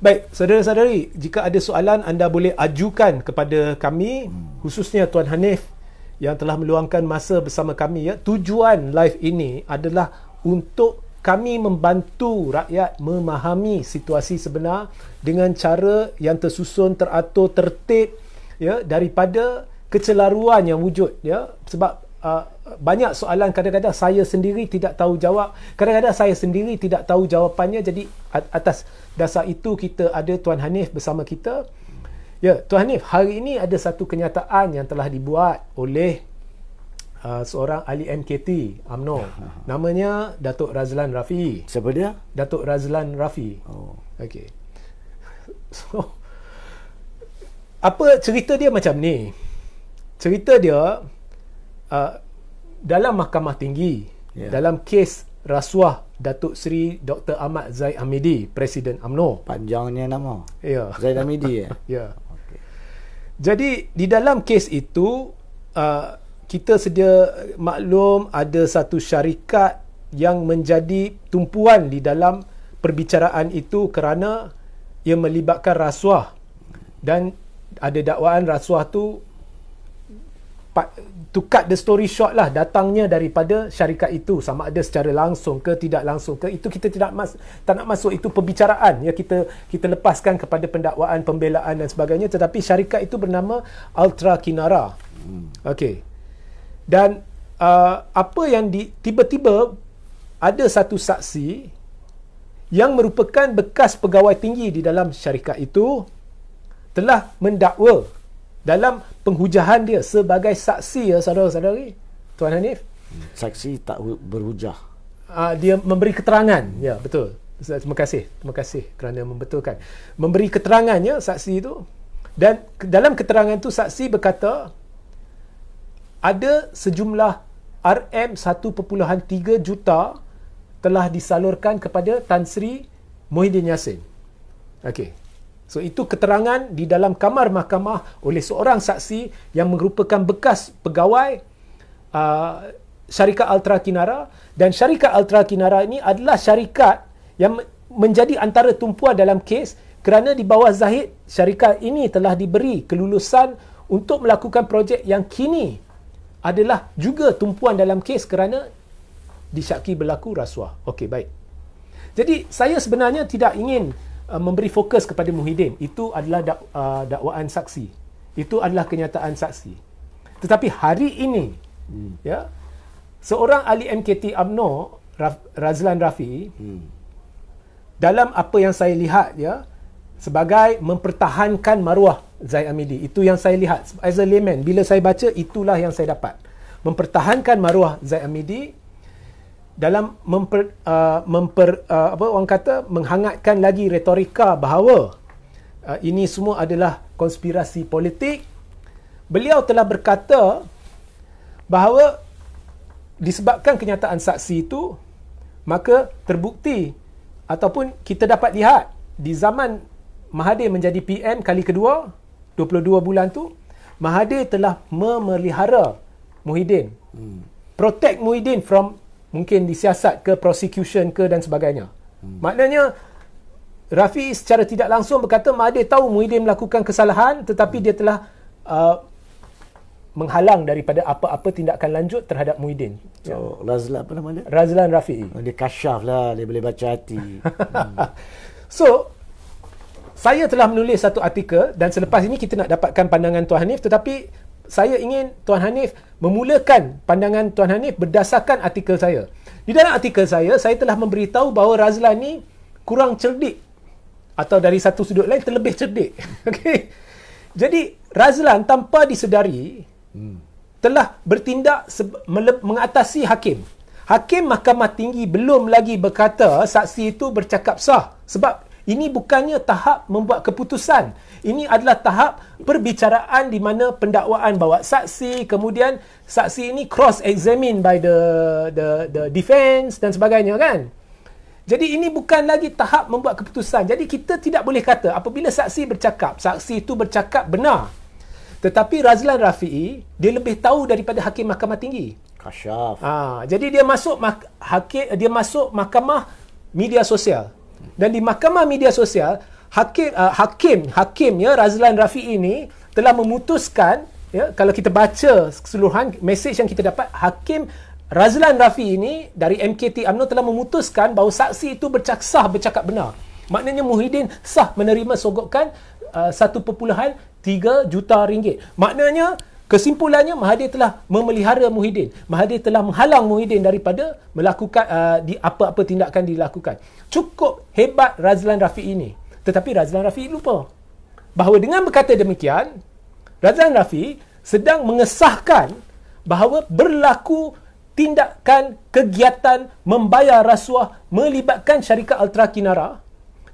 Baik, saudara-saudari, jika ada soalan anda boleh ajukan kepada kami, khususnya Tuan Hanif yang telah meluangkan masa bersama kami. Ya. Tujuan live ini adalah untuk kami membantu rakyat memahami situasi sebenar dengan cara yang tersusun, teratur, tertib, ya, daripada kecelaruan yang wujud, ya. Sebab banyak soalan kadang-kadang saya sendiri tidak tahu jawab, kadang-kadang saya sendiri tidak tahu jawapannya. Jadi atas dasar itu kita ada Tuan Hanif bersama kita. Ya, Tuan Hanif, hari ini ada satu kenyataan yang telah dibuat oleh seorang ahli MKT UMNO. Namanya Datuk Razlan Rafi. Siapa dia? Datuk Razlan Rafi. Oh. Okey. So, apa cerita dia macam ni? Cerita dia dalam Mahkamah Tinggi, dalam kes rasuah Datuk Seri Dr. Ahmad Zaid Hamidi, Presiden UMNO. Panjangnya nama. Ya. Zaid Hamidi ya. Ya. Okay. Jadi di dalam kes itu kita sedia maklum ada satu syarikat yang menjadi tumpuan di dalam perbicaraan itu kerana ia melibatkan rasuah, dan ada dakwaan rasuah tu, to cut the story short lah, datangnya daripada syarikat itu, sama ada secara langsung ke tidak langsung ke, itu kita tak nak masuk, itu perbicaraan, ya, kita lepaskan kepada pendakwaan, pembelaan dan sebagainya. Tetapi syarikat itu bernama Ultra Kinara. Okey. Dan apa yang tiba-tiba ada satu saksi yang merupakan bekas pegawai tinggi di dalam syarikat itu telah mendakwa dalam penghujahan dia sebagai saksi, ya, saudara-saudari, Tuan Hanif. Saksi tak berhujah. Dia memberi keterangan. Ya, betul. Terima kasih kerana membetulkan. Memberi keterangannya saksi itu, dan dalam keterangan itu saksi berkata ada sejumlah RM1.3 juta telah disalurkan kepada Tan Sri Muhyiddin Yassin. Okey. So, itu keterangan di dalam kamar mahkamah oleh seorang saksi yang merupakan bekas pegawai syarikat Ultra Kinara. Dan syarikat Ultra Kinara ini adalah syarikat yang menjadi antara tumpuan dalam kes kerana di bawah Zahid, syarikat ini telah diberi kelulusan untuk melakukan projek yang kini adalah juga tumpuan dalam kes kerana disyaki berlaku rasuah. Okey, baik. Jadi, saya sebenarnya tidak ingin memberi fokus kepada Muhyiddin. Itu adalah dakwaan saksi. Itu adalah kenyataan saksi. Tetapi hari ini, ya, seorang ahli MKT UMNO, Razlan Rafi, dalam apa yang saya lihat, ya, sebagai mempertahankan maruah Zaid Hamidi. Itu yang saya lihat as a layman. Bila saya baca, itulah yang saya dapat. Mempertahankan maruah Zaid Hamidi dalam orang kata menghangatkan lagi retorika bahawa ini semua adalah konspirasi politik. Beliau telah berkata bahawa disebabkan kenyataan saksi itu, maka terbukti ataupun kita dapat lihat di zaman Mahathir menjadi PM kali kedua, 22 bulan tu, Mahathir telah memelihara Muhyiddin. Protect Muhyiddin from mungkin disiasat ke prosecution ke dan sebagainya. Maknanya Rafi secara tidak langsung berkata Mahathir tahu Muhyiddin melakukan kesalahan, tetapi dia telah menghalang daripada apa-apa tindakan lanjut terhadap Muhyiddin. So, Razlan apa nama dia? Razlan Rafi. Dia kasyaf lah, dia boleh baca hati. So, saya telah menulis satu artikel dan selepas ini kita nak dapatkan pandangan Tuan Hanif, tetapi saya ingin Tuan Hanif memulakan pandangan Tuan Hanif berdasarkan artikel saya. Di dalam artikel saya telah memberitahu bahawa Razlan ni kurang cerdik, atau dari satu sudut lain terlebih cerdik. Okay. Jadi Razlan tanpa disedari telah bertindak mengatasi hakim. Hakim Mahkamah Tinggi belum lagi berkata saksi itu bercakap sah, sebab ini bukannya tahap membuat keputusan. Ini adalah tahap perbicaraan di mana pendakwaan bawa saksi, kemudian saksi ini cross-examined by the defense dan sebagainya, kan? Jadi ini bukan lagi tahap membuat keputusan. Jadi kita tidak boleh kata apabila saksi bercakap, saksi itu bercakap benar. Tetapi Razlan Rafi'i, dia lebih tahu daripada hakim Mahkamah Tinggi. Kasyaf. Jadi dia masuk mahkamah media sosial. Dan di Mahkamah Media Sosial, hakim ya Razlan Rafiee ini telah memutuskan, ya, kalau kita baca keseluruhan mesej yang kita dapat, Hakim Razlan Rafiee ini dari MKT UMNO telah memutuskan bahawa saksi itu bercakap benar. Maknanya Muhyiddin sah menerima sogokan 1.3 juta ringgit. Maknanya kesimpulannya Mahathir telah memelihara Muhyiddin. Mahathir telah menghalang Muhyiddin daripada melakukan apa-apa tindakan dilakukan. Cukup hebat Razlan Rafiee ini. Tetapi Razlan Rafiee lupa bahawa dengan berkata demikian, Razlan Rafiee sedang mengesahkan bahawa berlaku tindakan kegiatan membayar rasuah melibatkan syarikat Ultra Kinara,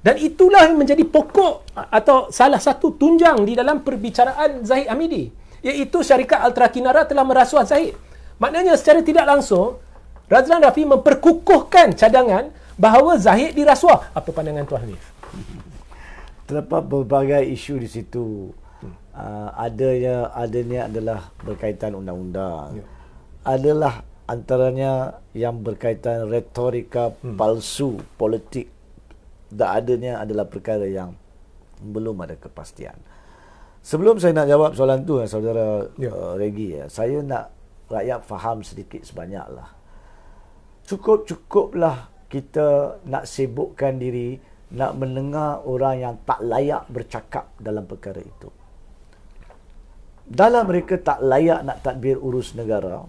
dan itulah yang menjadi pokok atau salah satu tunjang di dalam perbicaraan Zahid Hamidi, iaitu syarikat Ultra Kinara telah merasuah Zahid. Maknanya secara tidak langsung Razlan Rafiee memperkukuhkan cadangan bahawa Zahid dirasuah. Apa pandangan Tuan Hanif? Terdapat berbagai isu di situ. Adanya adalah berkaitan undang-undang. Adalah antaranya yang berkaitan retorika palsu politik, dan adanya adalah perkara yang belum ada kepastian. Sebelum saya nak jawab soalan tu, saudara Regi, saya nak rakyat faham sedikit sebanyaklah. Cukuplah kita nak sibukkan diri, nak mendengar orang yang tak layak bercakap dalam perkara itu. Dalam mereka tak layak nak tadbir urus negara,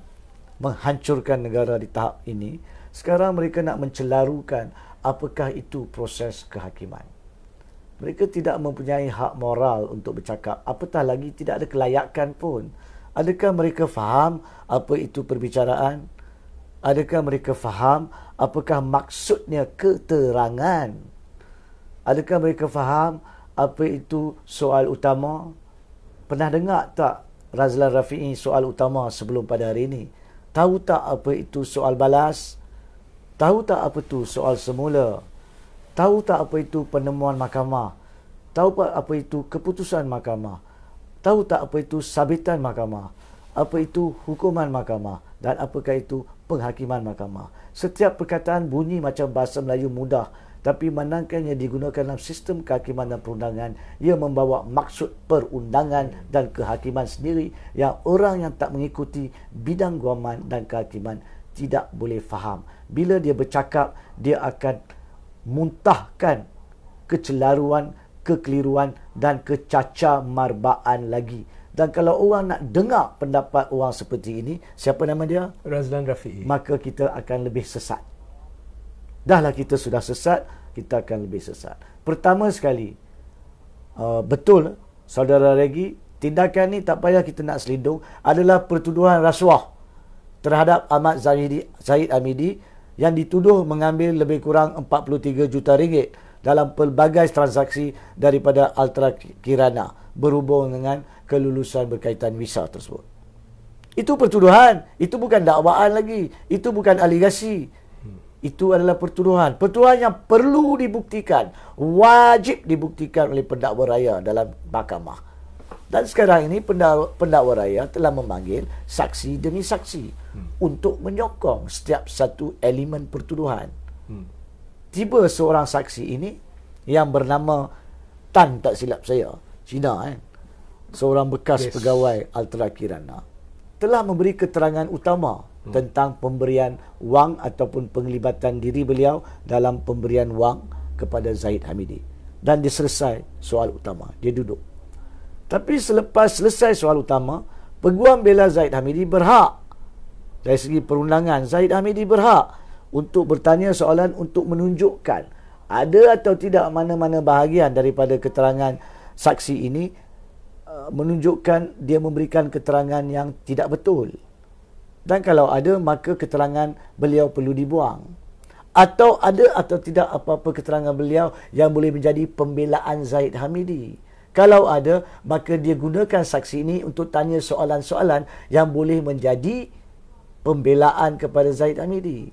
menghancurkan negara di tahap ini, sekarang mereka nak mencelarukan apakah itu proses kehakiman. Mereka tidak mempunyai hak moral untuk bercakap, apatah lagi tidak ada kelayakan pun. Adakah mereka faham apa itu perbicaraan? Adakah mereka faham apakah maksudnya keterangan? Adakah mereka faham apa itu soal utama? Pernah dengar tak Razlan Rafiee soal utama sebelum pada hari ini? Tahu tak apa itu soal balas? Tahu tak apa itu soal semula? Tahu tak apa itu penemuan mahkamah? Tahu tak apa itu keputusan mahkamah? Tahu tak apa itu sabitan mahkamah? Apa itu hukuman mahkamah? Dan apakah itu penghakiman mahkamah? Setiap perkataan bunyi macam bahasa Melayu mudah, tapi manakala digunakan dalam sistem kehakiman dan perundangan, ia membawa maksud perundangan dan kehakiman sendiri yang orang yang tak mengikuti bidang guaman dan kehakiman tidak boleh faham. Bila dia bercakap, dia akan muntahkan kecelaruan, kekeliruan dan kecacar marbaan lagi. Dan kalau orang nak dengar pendapat orang seperti ini, siapa nama dia? Razlan Rafiee. Maka kita akan lebih sesat. Dahlah kita sudah sesat, kita akan lebih sesat. Pertama sekali, betul saudara Regi, tindakan ni tak payah kita nak selindung, adalah pertuduhan rasuah terhadap Ahmad Zahid Hamidi yang dituduh mengambil lebih kurang 43 juta ringgit dalam pelbagai transaksi daripada Ultra Kirana berhubung dengan kelulusan berkaitan visa tersebut. Itu pertuduhan, itu bukan dakwaan lagi, itu bukan aligasi. Itu adalah pertuduhan. Pertuduhan yang perlu dibuktikan, wajib dibuktikan oleh pendakwa raya dalam mahkamah. Dan sekarang ini pendakwa raya telah memanggil saksi demi saksi untuk menyokong setiap satu elemen pertuduhan. Tiba seorang saksi ini yang bernama Tan, tak silap saya, Cina, seorang bekas pegawai Ultra Kirana, telah memberi keterangan utama tentang pemberian wang ataupun penglibatan diri beliau dalam pemberian wang kepada Zahid Hamidi. Dan dia selesai soal utama. Dia duduk. Tapi selepas selesai soal utama, peguam bela Zahid Hamidi berhak, dari segi perundangan, Zahid Hamidi berhak untuk bertanya soalan untuk menunjukkan ada atau tidak mana-mana bahagian daripada keterangan saksi ini menunjukkan dia memberikan keterangan yang tidak betul. Dan kalau ada, maka keterangan beliau perlu dibuang. Atau ada atau tidak apa-apa keterangan beliau yang boleh menjadi pembelaan Zahid Hamidi. Kalau ada, maka dia gunakan saksi ini untuk tanya soalan-soalan yang boleh menjadi pembelaan kepada Zahid Hamidi.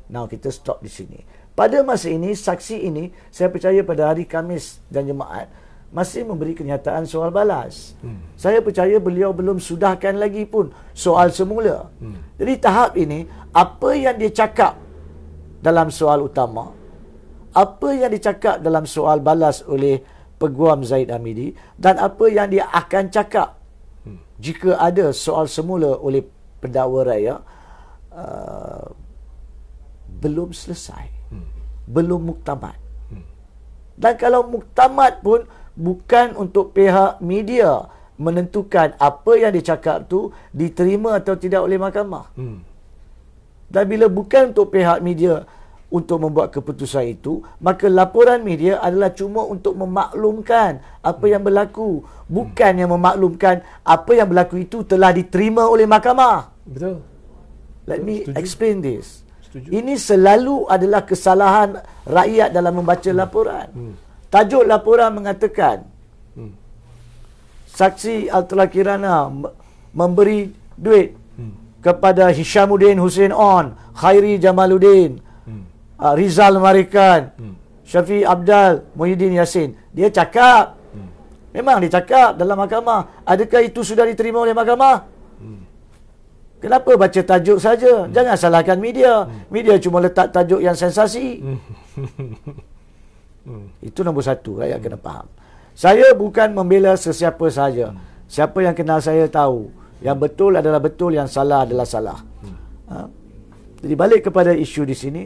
Now, kita stop di sini. Pada masa ini, saksi ini, saya percaya pada hari Khamis dan Jumaat, masih memberi kenyataan soal balas. Saya percaya beliau belum sudahkan lagi pun soal semula. Jadi tahap ini, apa yang dia cakap dalam soal utama, apa yang dicakap dalam soal balas oleh Peguam Zahid Hamidi dan apa yang dia akan cakap jika ada soal semula oleh pendakwa raya belum selesai, belum muktamad. Dan kalau muktamad pun bukan untuk pihak media menentukan apa yang dicakap tu diterima atau tidak oleh mahkamah. Dan bila bukan untuk pihak media untuk membuat keputusan itu, maka laporan media adalah cuma untuk memaklumkan apa yang berlaku, bukan yang memaklumkan apa yang berlaku itu telah diterima oleh mahkamah. Betul. Let me Setuju. explain this. Setuju. Ini selalu adalah kesalahan rakyat dalam membaca laporan. Tajuk laporan mengatakan saksi Altera Kirana memberi duit kepada Hishamuddin Hussein On, Khairi Jamaluddin, Rizal Marikan, Syafiq Abdal, Muhyiddin Yassin. Dia cakap, memang dia cakap dalam mahkamah. Adakah itu sudah diterima oleh mahkamah? Kenapa baca tajuk saja? Jangan salahkan media. Media cuma letak tajuk yang sensasi. Itu nombor satu, rakyat kena faham. Saya bukan membela sesiapa saja. Siapa yang kenal saya tahu. Yang betul adalah betul, yang salah adalah salah. Jadi balik kepada isu di sini.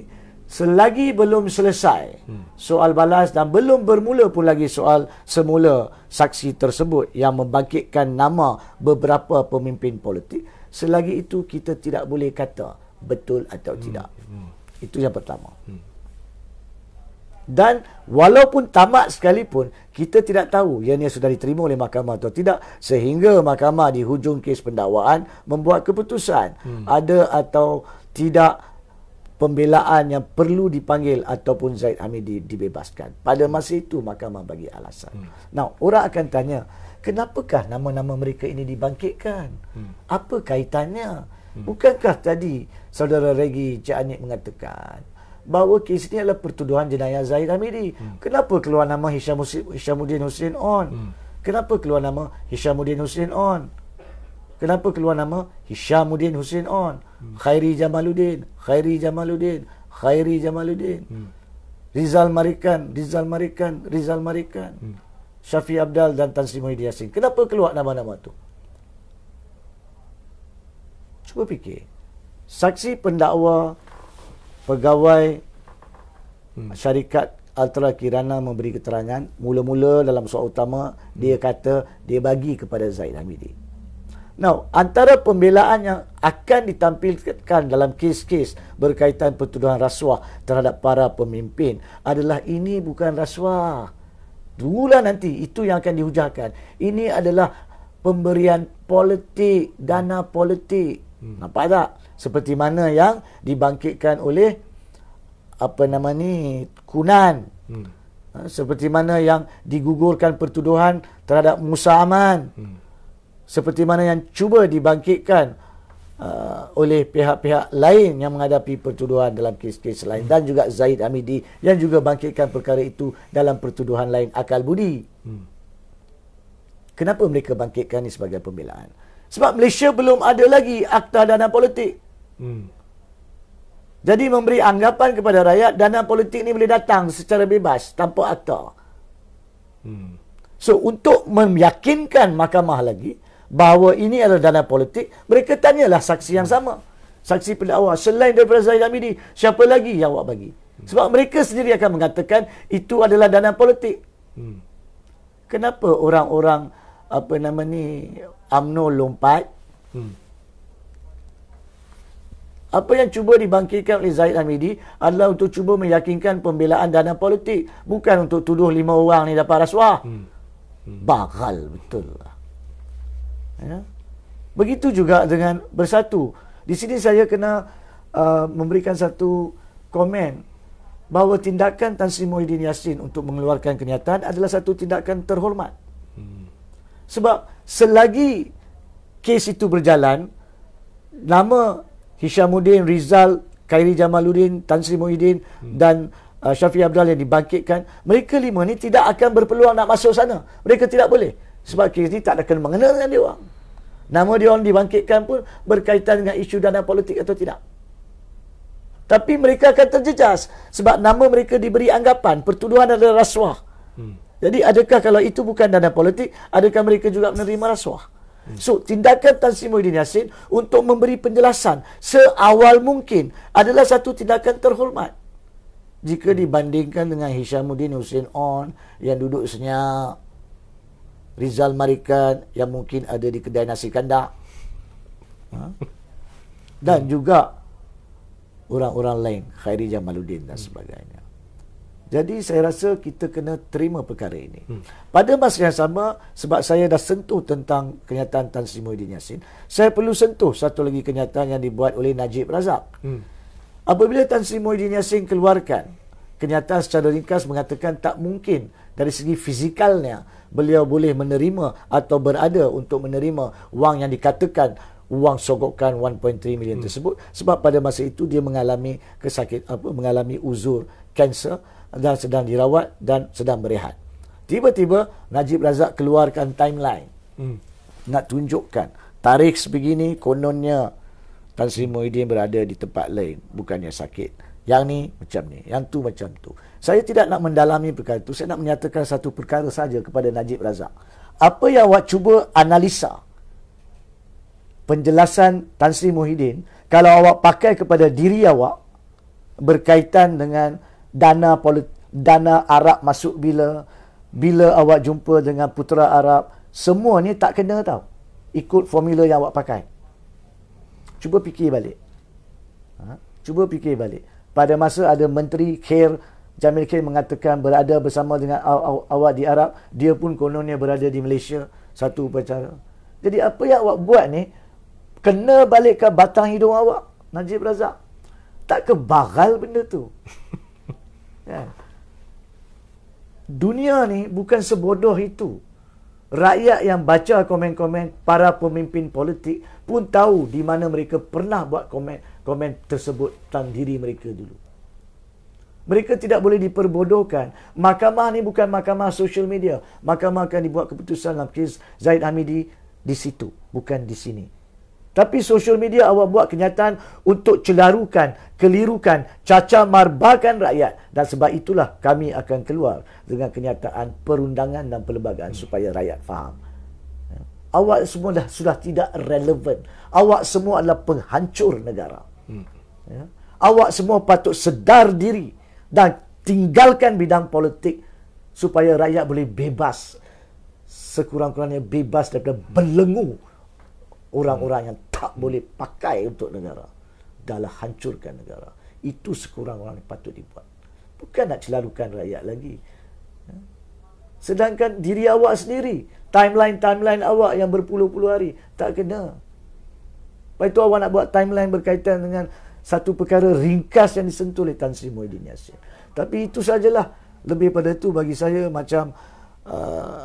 Selagi belum selesai soal balas dan belum bermula pun lagi soal semula saksi tersebut yang membangkitkan nama beberapa pemimpin politik, selagi itu kita tidak boleh kata betul atau tidak. Itu yang pertama. Dan walaupun tamat sekalipun, kita tidak tahu yang ia sudah diterima oleh mahkamah atau tidak sehingga mahkamah di hujung kes pendakwaan membuat keputusan ada atau tidak pembelaan yang perlu dipanggil ataupun Zahid Hamidi dibebaskan. Pada masa itu mahkamah bagi alasan. Now, orang akan tanya, kenapakah nama-nama mereka ini dibangkitkan? Apa kaitannya? Bukankah tadi saudara Regi Cik Anik mengatakan bahawa kes ini adalah pertuduhan jenayah Zahid Hamidi? Kenapa keluar nama Hishamuddin Hussein On? Kenapa keluar nama Hishamuddin Hussein On? Kenapa keluar nama Hishamuddin Hussein On? Khairi Jamaluddin, Khairi Jamaluddin, Khairi Jamaluddin. Rizal Marikan, Rizal Marikan, Rizal Marikan. Syafiq Abdal dan Tan Sri Muhyiddin Yassin. Kenapa keluar nama-nama tu? Cuba fikir. Saksi pendakwa, pegawai syarikat Altera Kirana memberi keterangan. Mula-mula dalam soal utama, dia kata dia bagi kepada Zahid Hamidi. Now, antara pembelaan yang akan ditampilkan dalam kes-kes berkaitan pertuduhan rasuah terhadap para pemimpin adalah ini bukan rasuah. Tunggulah nanti, itu yang akan dihujahkan. Ini adalah pemberian politik, dana politik. Nampak tak? Seperti mana yang dibangkitkan oleh Kunan. Seperti mana yang digugurkan pertuduhan terhadap Musa Aman. Seperti mana yang cuba dibangkitkan oleh pihak-pihak lain yang menghadapi pertuduhan dalam kes-kes lain. Dan juga Zahid Hamidi yang juga bangkitkan perkara itu dalam pertuduhan lain akal budi. Kenapa mereka bangkitkan ini sebagai pembelaan? Sebab Malaysia belum ada lagi akta dana politik. Jadi memberi anggapan kepada rakyat dana politik ini boleh datang secara bebas tanpa akta. So untuk meyakinkan mahkamah lagi bahawa ini adalah dana politik, mereka tanyalah saksi yang sama. Saksi pendakwa, selain daripada Zahid Hamidi, siapa lagi yang awak bagi? Sebab mereka sendiri akan mengatakan itu adalah dana politik. Kenapa orang-orang UMNO lompat? Apa yang cuba dibangkitkan oleh Zahid Hamidi adalah untuk cuba meyakinkan pembelaan dana politik, bukan untuk tuduh 5 orang ni dapat rasuah. Bakal betul lah. Ya. Begitu juga dengan Bersatu. Di sini saya kena memberikan satu komen bahawa tindakan Tan Sri Muhyiddin Yassin untuk mengeluarkan kenyataan adalah satu tindakan terhormat. Sebab selagi kes itu berjalan, nama Hishamuddin, Rizal, Khairi Jamaluddin, Tan Sri Muhyiddin dan Syafiq Abdal yang dibangkitkan, mereka 5 ni tidak akan berpeluang nak masuk sana. Mereka tidak boleh. Sebab kes ni tak akan mengenal dengan dia orang. Nama dia orang dibangkitkan pun berkaitan dengan isu dana politik atau tidak. Tapi mereka akan terjejas sebab nama mereka diberi anggapan pertuduhan adalah rasuah. Jadi adakah kalau itu bukan dana politik, adakah mereka juga menerima rasuah? So, tindakan Tan Sri Muhyiddin Yassin untuk memberi penjelasan seawal mungkin adalah satu tindakan terhormat. Jika dibandingkan dengan Hishamuddin Hussein On yang duduk senyap, Rizal Marikan yang mungkin ada di kedai nasi kandak, dan juga orang-orang lain, Khairi Jamaluddin dan sebagainya. Jadi saya rasa kita kena terima perkara ini. Pada masa yang sama, sebab saya dah sentuh tentang kenyataan Tan Sri Muhyiddin Yassin, saya perlu sentuh satu lagi kenyataan yang dibuat oleh Najib Razak. Apabila Tan Sri Muhyiddin Yassin keluarkan kenyataan secara ringkas mengatakan tak mungkin dari segi fizikalnya beliau boleh menerima atau berada untuk menerima wang yang dikatakan wang sogokan 1.3 million tersebut, sebab pada masa itu dia mengalami mengalami uzur kanser dan sedang dirawat dan sedang berehat. Tiba-tiba Najib Razak keluarkan timeline nak tunjukkan tarikh sebegini kononnya Tan Sri Muhyiddin berada di tempat lain, bukannya sakit. Yang ni macam ni, yang tu macam tu. Saya tidak nak mendalami perkara itu, saya nak menyatakan satu perkara saja kepada Najib Razak. Apa yang awak cuba analisa penjelasan Tan Sri Muhyiddin, kalau awak pakai kepada diri awak berkaitan dengan dana Arab masuk bila awak jumpa dengan putera Arab, semua ni tak kena tau ikut formula yang awak pakai. Cuba fikir balik. Cuba fikir balik. Pada masa ada Menteri Khair Jamil Khair mengatakan berada bersama dengan awak di Arab, dia pun kononnya berada di Malaysia, satu upacara. Jadi apa yang awak buat ni kena balik ke batang hidung awak, Najib Razak. Tak kebagal benda tu. Dunia ni bukan sebodoh itu. Rakyat yang baca komen-komen para pemimpin politik pun tahu di mana mereka pernah buat komen tersebut tentang diri mereka dulu. Mereka tidak boleh diperbodohkan. Mahkamah ni bukan mahkamah social media. Mahkamah akan dibuat keputusan dalam kes Zaid Hamidi di situ, bukan di sini. Tapi social media awak buat kenyataan untuk celarukan, kelirukan, cacar marbakan rakyat. Dan sebab itulah kami akan keluar dengan kenyataan perundangan dan perlembagaan supaya rakyat faham. Awak semua sudah tidak relevan. Awak semua adalah penghancur negara. Awak semua patut sedar diri dan tinggalkan bidang politik supaya rakyat boleh bebas. Sekurang-kurangnya bebas daripada belenggu orang-orang yang tak boleh pakai untuk negara. Dahlah hancurkan negara. Itu sekurang-kurangnya patut dibuat. Bukan nak celarukan rakyat lagi. Sedangkan diri awak sendiri, timeline awak yang berpuluh-puluh hari, tak kena. Lepas itu awak nak buat timeline berkaitan dengan satu perkara ringkas yang disentuh oleh Tan Sri Muhyiddin Yassin. Tapi itu sajalah. Lebih pada itu bagi saya macam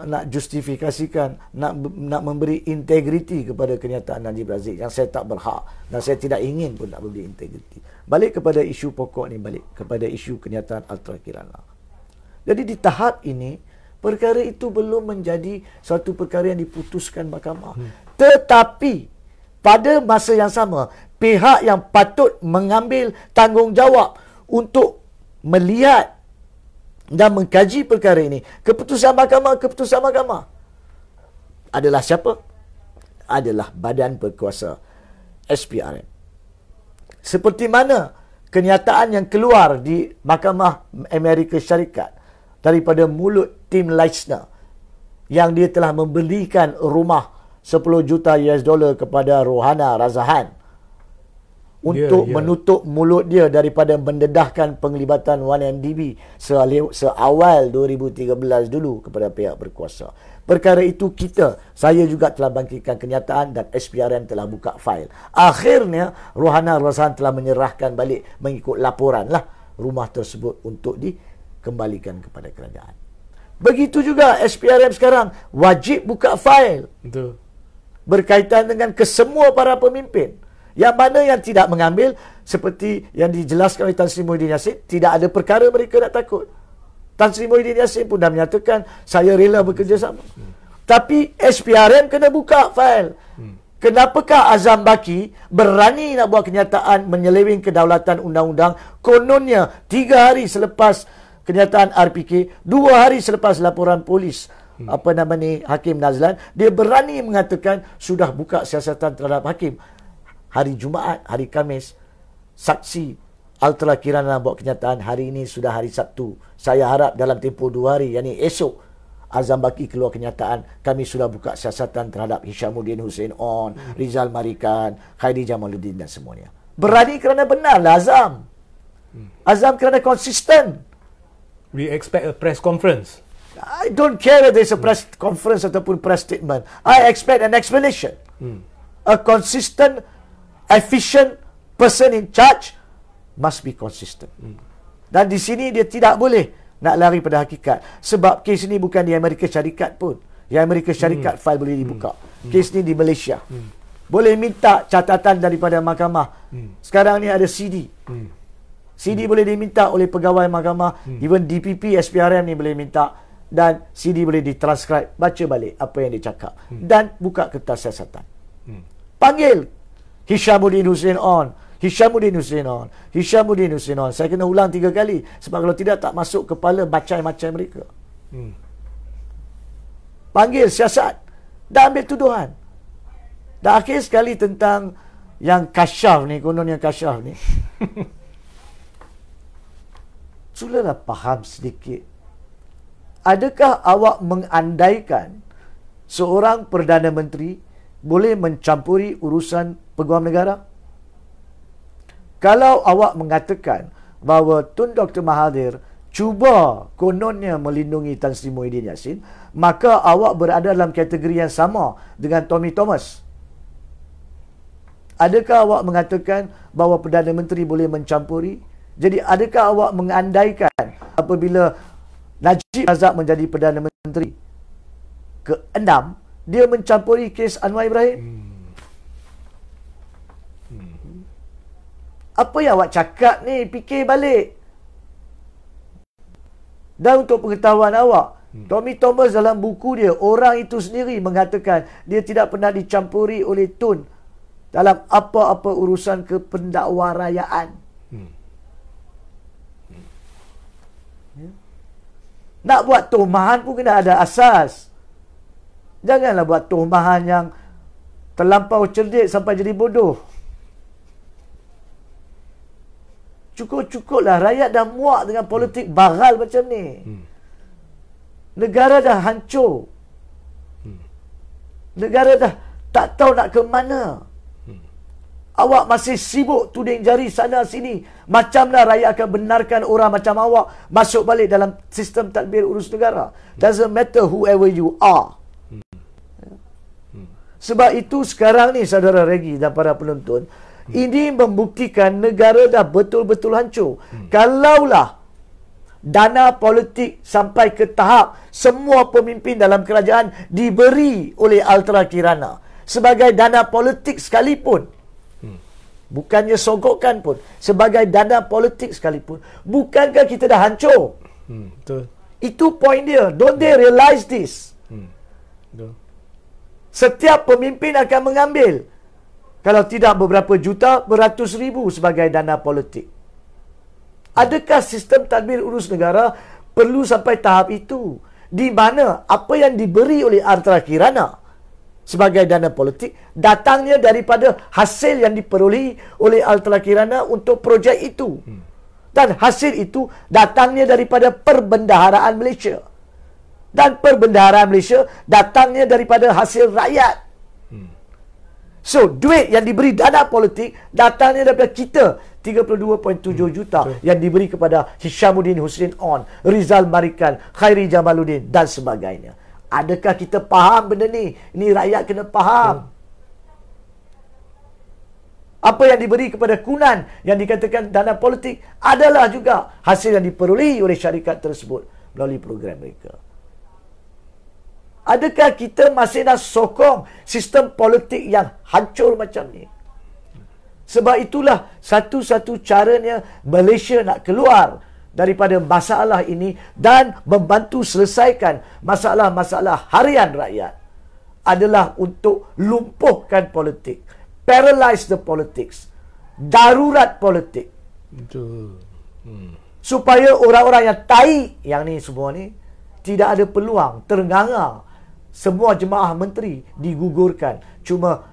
nak justifikasikan, nak memberi integriti kepada kenyataan Najib Razak yang saya tak berhak dan saya tidak ingin pun nak memberi integriti. Balik kepada isu pokok ni, balik kepada isu kenyataan Ultra Kirana. Jadi di tahap ini perkara itu belum menjadi satu perkara yang diputuskan mahkamah. Tetapi pada masa yang sama, pihak yang patut mengambil tanggungjawab untuk melihat dan mengkaji perkara ini, keputusan mahkamah adalah siapa? Adalah badan berkuasa SPRM. Seperti mana kenyataan yang keluar di Mahkamah Amerika Syarikat daripada mulut Tim Leissner yang dia telah membelikan rumah 10 juta US dollar kepada Rohana Razahan untuk menutup mulut dia daripada mendedahkan penglibatan 1MDB seawal 2013 dulu kepada pihak berkuasa. Perkara itu saya juga telah bangkitkan kenyataan dan SPRM telah buka fail. Akhirnya Rohana Razahan telah menyerahkan balik mengikut laporan rumah tersebut untuk dikembalikan kepada kerajaan. Begitu juga SPRM sekarang wajib buka fail. Betul. Berkaitan dengan kesemua para pemimpin. Yang mana yang tidak mengambil, seperti yang dijelaskan oleh Tan Sri Muhyiddin Yassin, tidak ada perkara mereka nak takut. Tan Sri Muhyiddin Yassin pun dah menyatakan, saya rela bekerjasama. Tapi SPRM kena buka fail. Kenapakah Azam Baki berani nak buat kenyataan menyeleweng kedaulatan undang-undang? Kononnya 3 hari selepas kenyataan RPK, 2 hari selepas laporan polis Hakim Nazlan, dia berani mengatakan sudah buka siasatan terhadap hakim. Hari Jumaat, hari Khamis, saksi Altera Kirana buat kenyataan. Hari ini sudah hari Sabtu. Saya harap dalam tempoh 2 hari, yakni esok, Azam Baki keluar kenyataan, kami sudah buka siasatan terhadap Hishamuddin Hussein On, Rizal Marikan, Khairi Jamaluddin dan semuanya. Berani kerana benar lah Azam. Azam kerana konsisten. We expect a press conference. I don't care if there's a press conference ataupun press statement. I expect an explanation. A consistent, efficient person in charge must be consistent. Dan di sini dia tidak boleh nak lari pada hakikat. Sebab kes ini bukan di Amerika Syarikat pun. Di Amerika Syarikat file boleh dibuka. Kes ni di Malaysia. Boleh minta catatan daripada mahkamah. Sekarang ni ada CD. CD boleh diminta oleh pegawai mahkamah. Even DPP, SPRM ni boleh minta. Dan CD boleh ditranscribe. Baca balik apa yang dia cakap. Dan buka kertas siasatan. Panggil Hishamuddin Hussein On. Hishamuddin Hussein On. Hishamuddin Hussein On. Saya kena ulang 3 kali. Sebab kalau tidak, tak masuk kepala macam-macam mereka. Panggil siasat. Dan ambil tuduhan. Dan akhir sekali tentang yang kasyaf ni, konon yang kasyaf ni. Sulalah faham sedikit. Adakah awak mengandaikan seorang Perdana Menteri boleh mencampuri urusan peguam negara? Kalau awak mengatakan bahawa Tun Dr. Mahathir cuba kononnya melindungi Tan Sri Muhyiddin Yassin, maka awak berada dalam kategori yang sama dengan Tommy Thomas. Adakah awak mengatakan bahawa Perdana Menteri boleh mencampuri? Jadi adakah awak mengandaikan apabila Najib Razak menjadi Perdana Menteri ke-6, dia mencampuri kes Anwar Ibrahim? Apa yang awak cakap ni? Fikir balik. Dan untuk pengetahuan awak, Tommy Thomas dalam buku dia, orang itu sendiri mengatakan dia tidak pernah dicampuri oleh Tun dalam apa-apa urusan kependakwarayaan. Nak buat tomahan pun kena ada asas. Janganlah buat tomahan yang terlampau cerdik sampai jadi bodoh. Cukup-cukuplah. Rakyat dah muak dengan politik baral macam ni. Negara dah hancur. Negara dah tak tahu nak ke mana. Awak masih sibuk tuding jari sana sini. Macam mana rakyat akan benarkan orang macam awak masuk balik dalam sistem tadbir urus negara? Doesn't matter whoever you are. Sebab itu sekarang ni saudara Regi dan para penonton, ini membuktikan negara dah betul-betul hancur. Kalaulah dana politik sampai ke tahap semua pemimpin dalam kerajaan diberi oleh Altera Kirana sebagai dana politik sekalipun, bukannya sogokkan pun, sebagai dana politik sekalipun, bukankah kita dah hancur? Betul. Itu point dia. Don't they realize this? Betul. Setiap pemimpin akan mengambil, kalau tidak beberapa juta, beratus ribu sebagai dana politik. Adakah sistem tadbir urus negara perlu sampai tahap itu? Di mana apa yang diberi oleh Altera Kirana sebagai dana politik datangnya daripada hasil yang diperolehi oleh Altera Kirana untuk projek itu. Dan hasil itu datangnya daripada Perbendaharaan Malaysia. Dan Perbendaharaan Malaysia datangnya daripada hasil rakyat. So, duit yang diberi dana politik datangnya daripada kita. 32.7 juta yang diberi kepada Hishamuddin Hussein On, Rizal Marikan, Khairi Jamaluddin dan sebagainya. Adakah kita faham benda ni? Ini rakyat kena faham. Apa yang diberi kepada Kunan yang dikatakan dana politik adalah juga hasil yang diperolehi oleh syarikat tersebut melalui program mereka. Adakah kita masih nak sokong sistem politik yang hancur macam ni? Sebab itulah satu-satu caranya Malaysia nak keluar daripada masalah ini dan membantu selesaikan masalah-masalah harian rakyat adalah untuk lumpuhkan politik. Paralyze the politics. Darurat politik. Betul. Supaya orang-orang yang tai, yang ni semua ni, tidak ada peluang, terengah-engah. Semua jemaah menteri digugurkan. Cuma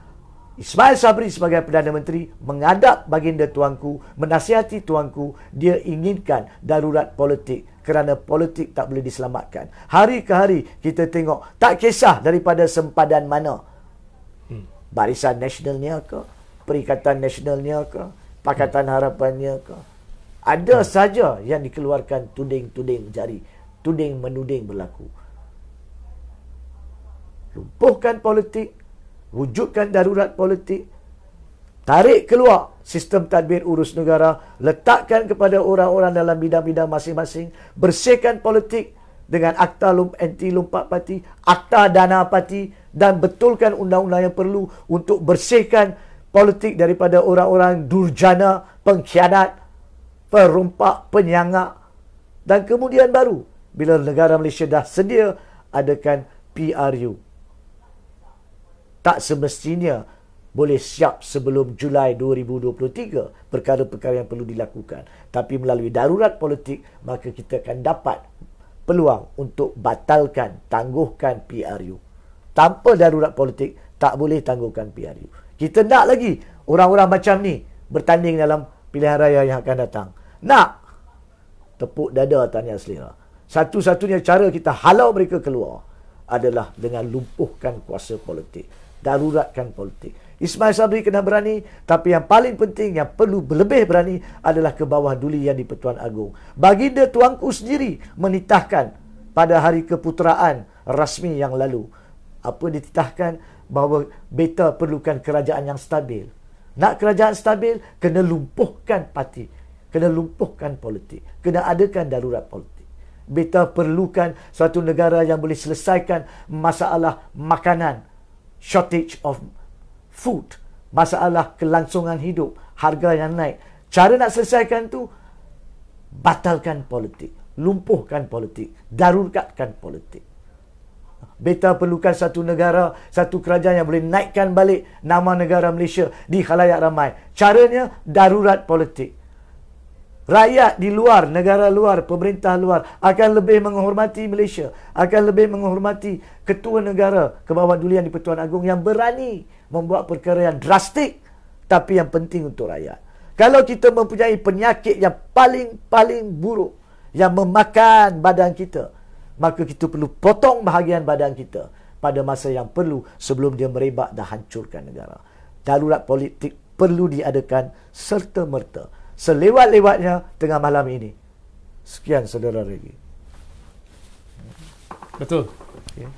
Ismail Sabri sebagai Perdana Menteri menghadap baginda tuanku, menasihati tuanku, dia inginkan darurat politik kerana politik tak boleh diselamatkan. Hari ke hari kita tengok, tak kisah daripada sempadan mana. Barisan Nasionalnya ke, Perikatan Nasionalnya ke, Pakatan Harapannya ke. Ada saja yang dikeluarkan tuding-tuding jari, tuding menuding berlaku. Lumpuhkan politik, wujudkan darurat politik, tarik keluar sistem tadbir urus negara, letakkan kepada orang-orang dalam bidang-bidang masing-masing, bersihkan politik dengan akta anti lompat parti, akta dana parti, dan betulkan undang-undang yang perlu untuk bersihkan politik daripada orang-orang durjana, pengkhianat, perompak, penyangak. Dan kemudian baru, bila negara Malaysia dah sedia adakan PRU, tak semestinya boleh siap sebelum Julai 2023 perkara-perkara yang perlu dilakukan. Tapi melalui darurat politik, maka kita akan dapat peluang untuk batalkan, tangguhkan PRU. Tanpa darurat politik, tak boleh tangguhkan PRU. Kita nak lagi orang-orang macam ni bertanding dalam pilihan raya yang akan datang. Nak? Tepuk dada, tahniah selera. Satu-satunya cara kita halau mereka keluar adalah dengan lumpuhkan kuasa politik. Daruratkan politik. Ismail Sabri kena berani, tapi yang paling penting, yang perlu lebih berani adalah ke bawah duli yang di Pertuan Agong. Baginda tuanku sendiri menitahkan pada hari keputeraan rasmi yang lalu. Apa dititahkan? Bahawa beta perlukan kerajaan yang stabil. Nak kerajaan stabil, kena lumpuhkan parti. Kena lumpuhkan politik. Kena adakan darurat politik. Beta perlukan suatu negara yang boleh selesaikan masalah makanan, shortage of food, masalah kelangsungan hidup, harga yang naik. Cara nak selesaikan tu, batalkan politik, lumpuhkan politik, daruratkan politik. Beta perlukan satu negara, satu kerajaan yang boleh naikkan balik nama negara Malaysia di khalayak ramai. Caranya darurat politik. Rakyat di luar, negara luar, pemerintah luar akan lebih menghormati Malaysia, akan lebih menghormati ketua negara ke bawah dulian di Pertuan Agong yang berani membuat perkara yang drastik tapi yang penting untuk rakyat. Kalau kita mempunyai penyakit yang paling buruk yang memakan badan kita, maka kita perlu potong bahagian badan kita pada masa yang perlu sebelum dia merebak dan hancurkan negara. Darurat politik perlu diadakan serta-merta. Selewat-lewatnya tengah malam ini. Sekian, Saudara Regi. Betul. Okay.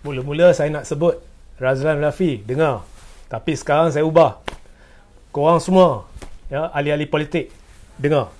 Mula-mula saya nak sebut Razlan Rafi, dengar. Tapi sekarang saya ubah. Korang semua, ya, ahli-ahli politik, dengar.